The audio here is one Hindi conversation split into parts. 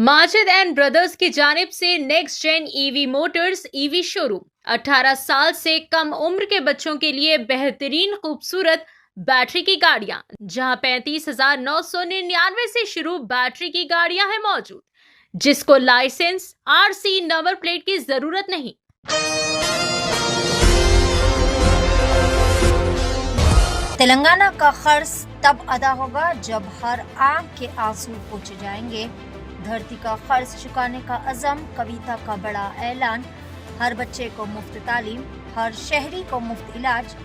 माजिद एंड ब्रदर्स की जानिब से Next Gen EV Motors EV showroom 18 साल से कम उम्र के बच्चों के लिए बेहतरीन खूबसूरत बैटरी की गाड़ियां, जहां 35,999 से शुरू बैटरी की गाड़ियां हैं मौजूद, जिसको लाइसेंस आरसी नंबर प्लेट की जरूरत नहीं। तेलंगाना का खर्च तब अदा होगा जब हर आंख के आंसू पोंछे जाएंगे। धरती का खर्च चुकाने का अज़म, कविता का बड़ा ऐलान। हर बच्चे को मुफ्त तालीम, हर शहरी को मुफ्त इलाज।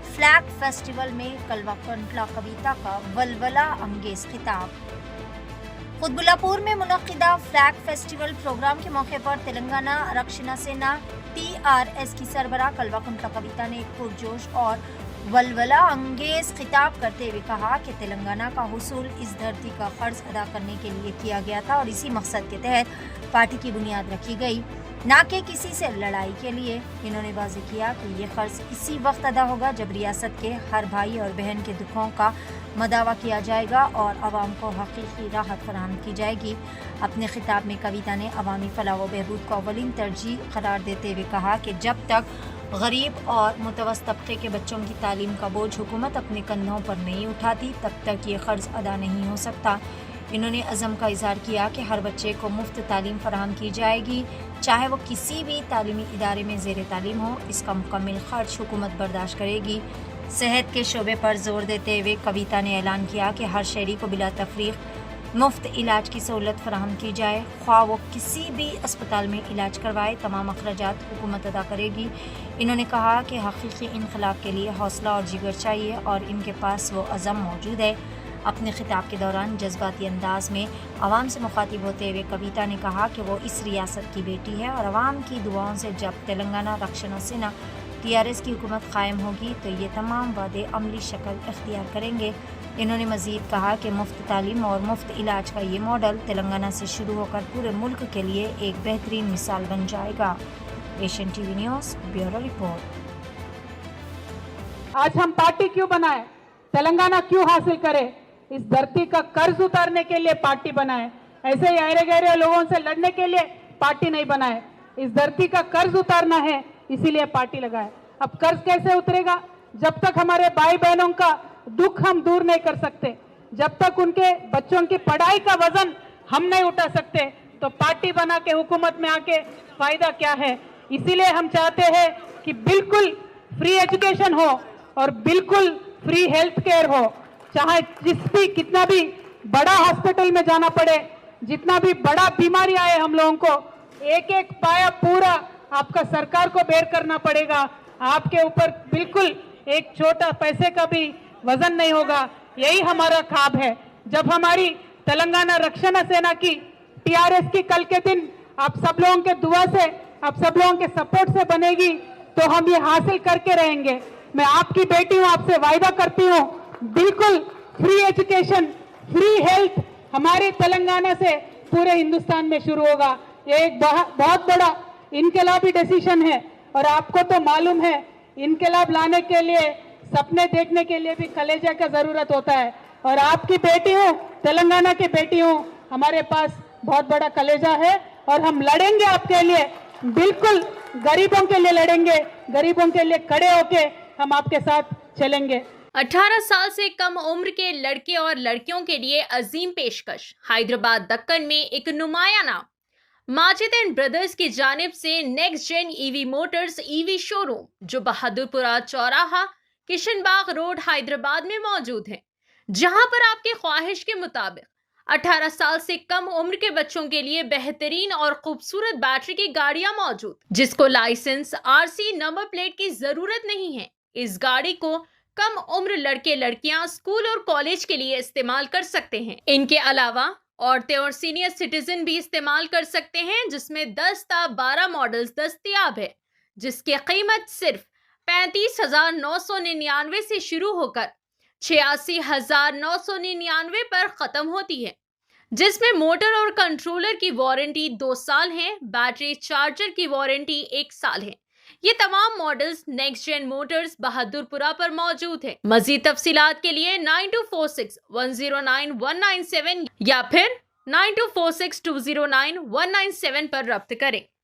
फ्लैग फेस्टिवल में कलवा कंटला कविता का वलवला अंगेज खिताब। कुतबुल्लापुर में मुनक्किदा फ्लैग फेस्टिवल प्रोग्राम के मौके पर तेलंगाना रक्षण सेना TRS की सरबराह कलवा कंटला कविता ने एक पुरजोश और वलवला अंगेज खिताब करते हुए कहा कि तेलंगाना का हुसूल इस धरती का कर्ज अदा करने के लिए किया गया था और इसी मकसद के तहत पार्टी की बुनियाद रखी गई, ना कि किसी से लड़ाई के लिए। इन्होंने वाज़ेह किया कि ये कर्ज इसी वक्त अदा होगा जब रियासत के हर भाई और बहन के दुखों का मदावा किया जाएगा और आवाम को हकीकी राहत फराहम की जाएगी। अपने खिताब में कविता ने अवामी फलाह व बहबूद को अवलिन तरजीह करार देते हुए कहा कि जब तक गरीब और मुतवस्सित तबके के बच्चों की तालीम का बोझ हुकूमत अपने कंधों पर नहीं उठाती, तब तक ये कर्ज अदा नहीं हो सकता। इन्होंने अज़म का इज़हार किया कि हर बच्चे को मुफ्त तालीम फराहम की जाएगी, चाहे वो किसी भी तालीमी इदारे में ज़ेर तालीम हो। इसका मुकम्मल खर्च हुकूमत बर्दाश्त करेगी। सेहत के शोबे पर जोर देते हुए कविता ने ऐलान किया कि हर शहरी को बिला तफरीक मुफ्त इलाज की सहूलत फराहम की जाए, ख्वाह वो किसी भी अस्पताल में इलाज करवाए। तमाम अखराजात हुकूमत अदा करेगी। इन्होंने कहा कि हकीकी इनकलाब के लिए हौसला और जिगर चाहिए और इनके पास वो अज़म मौजूद है। अपने खिताब के दौरान जज्बाती अंदाज में आवाम से मुखातिब होते हुए कविता ने कहा कि वो इस रियासत की बेटी है और आवाम की दुआओं से जब तेलंगाना रक्षण सेना TRS की हुकूमत कायम होगी तो ये तमाम वादे अमली शक्ल इख्तियार करेंगे। इन्होंने मज़ीद कहा कि मुफ्त तालीम और मुफ्त इलाज का ये मॉडल तेलंगाना से शुरू होकर पूरे मुल्क के लिए एक बेहतरीन मिसाल बन जाएगा। Asian TV news bureau report. आज हम पार्टी क्यों बनाए, तेलंगाना क्यों हासिल करे, इस धरती का कर्ज उतारने के लिए पार्टी बनाए। ऐसे ही अरे गहरे लोगों से लड़ने के लिए पार्टी नहीं बनाए। इस धरती का कर्ज उतारना है, इसीलिए पार्टी लगाए। अब कर्ज कैसे उतरेगा? जब तक हमारे भाई बहनों का दुख हम दूर नहीं कर सकते, जब तक उनके बच्चों की पढ़ाई का वजन हम नहीं उठा सकते, तो पार्टी बना के हुकूमत में आके फायदा क्या है? इसीलिए हम चाहते हैं कि बिल्कुल फ्री एजुकेशन हो और बिल्कुल फ्री हेल्थ केयर हो। चाहे कितना भी बड़ा हॉस्पिटल में जाना पड़े, जितना भी बड़ा बीमारी आए, हम लोगों को एक एक पाया पूरा आपका सरकार को बेयर करना पड़ेगा। आपके ऊपर बिल्कुल एक छोटा पैसे का भी वजन नहीं होगा। यही हमारा ख्वाब है। जब हमारी तेलंगाना रक्षण सेना की TRS की कल के दिन आप सब लोगों के दुआ से, आप सब लोगों के सपोर्ट से बनेगी, तो हम ये हासिल करके रहेंगे। मैं आपकी बेटी हूँ, आपसे वायदा करती हूँ, बिल्कुल फ्री एजुकेशन, फ्री हेल्थ हमारे तेलंगाना से पूरे हिंदुस्तान में शुरू होगा। ये एक बहुत बड़ा इनकलाबी डिसीजन है और आपको तो मालूम है, इनकलाब लाने के लिए, सपने देखने के लिए भी कलेजा का जरूरत होता है। और आपकी बेटी हूँ, तेलंगाना की बेटी हूँ, हमारे पास बहुत बड़ा कलेजा है और हम लड़ेंगे आपके लिए, बिल्कुल गरीबों के लिए लड़ेंगे, गरीबों के लिए खड़े होके हम आपके साथ चलेंगे। 18 साल से कम उम्र के लड़के और लड़कियों के लिए अजीम पेशकश। हैदराबाद दक्कन में एक नुमाया नाम माजिद एंड ब्रदर्स की जानिब से Next Gen EV Motors EV showroom, जो बहादुरपुरा चौराहा किशनबाग रोड हैदराबाद में मौजूद है, जहां पर आपके ख्वाहिश के मुताबिक 18 साल से कम उम्र के बच्चों के लिए बेहतरीन और खूबसूरत बैटरी की गाड़ियां मौजूद, जिसको लाइसेंस आरसी नंबर प्लेट की जरूरत नहीं है। इस गाड़ी को कम उम्र लड़के लड़कियां स्कूल और कॉलेज के लिए इस्तेमाल कर सकते हैं। इनके अलावा औरतें और सीनियर सिटीजन भी इस्तेमाल कर सकते हैं, जिसमें 10 ता 12 मॉडल्स दस्तयाब है, जिसकी कीमत सिर्फ 35,999 से शुरू होकर 86,999 पर खत्म होती है, जिसमें मोटर और कंट्रोलर की वारंटी 2 साल है, बैटरी चार्जर की वारंटी 1 साल है। ये तमाम models Next Gen Motors Bahadurpura पर मौजूद है। मजीद तफसीलात के लिए 9246109197 या फिर 9246209197 पर रब्त करें।